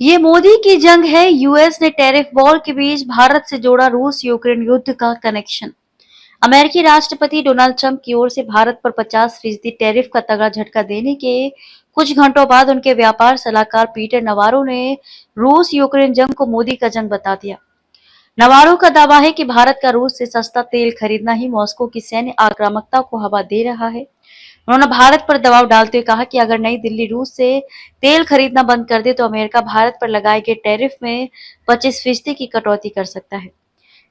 ये मोदी की जंग है। यूएस ने टैरिफ वॉर के बीच भारत से जोड़ा रूस यूक्रेन युद्ध का कनेक्शन। अमेरिकी राष्ट्रपति डोनाल्ड ट्रंप की ओर से भारत पर 50% टैरिफ का तगड़ा झटका देने के कुछ घंटों बाद उनके व्यापार सलाहकार पीटर नवारो ने रूस यूक्रेन जंग को मोदी का जंग बता दिया। नवारो का दावा है कि भारत का रूस से सस्ता तेल खरीदना ही मॉस्को की सैन्य आक्रामकता को हवा दे रहा है। उन्होंने भारत पर दबाव डालते हुए कहा कि अगर नई दिल्ली रूस से तेल खरीदना बंद कर दे तो अमेरिका भारत पर लगाए गए टैरिफ में 25% की कटौती कर सकता है।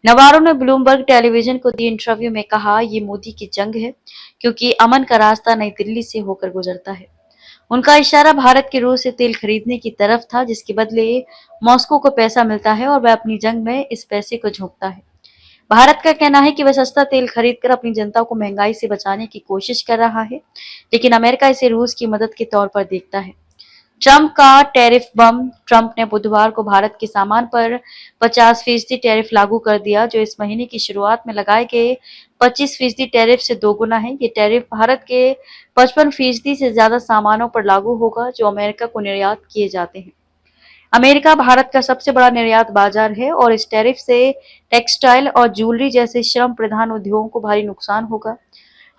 नवारो ने ब्लूमबर्ग टेलीविजन को दिए इंटरव्यू में कहा, ये मोदी की जंग है क्योंकि अमन का रास्ता नई दिल्ली से होकर गुजरता है। उनका इशारा भारत के रूस से तेल खरीदने की तरफ था, जिसके बदले मॉस्को को पैसा मिलता है और वह अपनी जंग में इस पैसे को झोंकता है। भारत का कहना है कि वह सस्ता तेल खरीदकर अपनी जनता को महंगाई से बचाने की कोशिश कर रहा है, लेकिन अमेरिका इसे रूस की मदद के तौर पर देखता है। ट्रंप का टैरिफ बम। ट्रंप ने बुधवार को भारत के सामान पर 50% टैरिफ लागू कर दिया, जो इस महीने की शुरुआत में लगाए गए 25% टैरिफ से दोगुना है। ये टैरिफ भारत के 55% से ज्यादा सामानों पर लागू होगा जो अमेरिका को निर्यात किए जाते हैं। अमेरिका भारत का सबसे बड़ा निर्यात बाजार है और इस टैरिफ से टेक्सटाइल और ज्वेलरी जैसे श्रम प्रधान उद्योगों को भारी नुकसान होगा।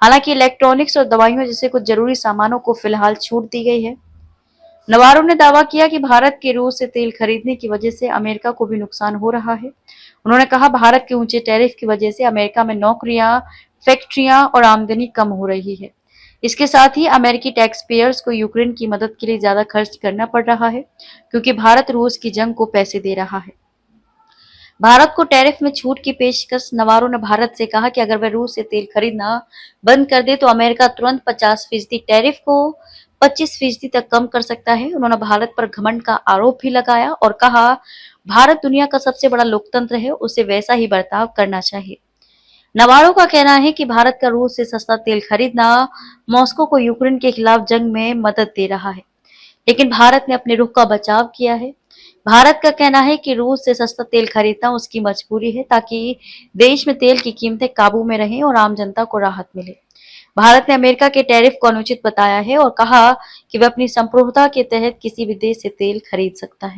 हालांकि इलेक्ट्रॉनिक्स और दवाइयों जैसे कुछ जरूरी सामानों को फिलहाल छूट दी गई है। नवारो ने दावा किया कि भारत के रूस से तेल खरीदने की वजह से अमेरिका को भी नुकसान हो रहा है। उन्होंने कहा, भारत के ऊंचे टैरिफ की वजह से अमेरिका में नौकरियां, फैक्ट्रियां और आमदनी कम हो रही है। इसके साथ ही अमेरिकी टैक्स पेयर्स को यूक्रेन की मदद के लिए ज्यादा खर्च करना पड़ रहा है, क्योंकि भारत रूस की जंग को पैसे दे रहा है। भारत को टैरिफ में छूट की पेशकश। नवारो ने भारत से कहा कि अगर वह रूस से तेल खरीदना बंद कर दे तो अमेरिका तुरंत 50% टैरिफ को 25% तक कम कर सकता है। उन्होंने भारत पर घमंड का आरोप भी लगाया और कहा, भारत दुनिया का सबसे बड़ा लोकतंत्र है, उसे वैसा ही बर्ताव करना चाहिए। नवारो का कहना है कि भारत का रूस से सस्ता तेल खरीदना मॉस्को को यूक्रेन के खिलाफ जंग में मदद दे रहा है, लेकिन भारत ने अपने रुख का बचाव किया है। भारत का कहना है कि रूस से सस्ता तेल खरीदना उसकी मजबूरी है, ताकि देश में तेल की कीमतें काबू में रहें और आम जनता को राहत मिले। भारत ने अमेरिका के टैरिफ को अनुचित बताया है और कहा कि वह अपनी संप्रभुता के तहत किसी भी देश से तेल खरीद सकता है।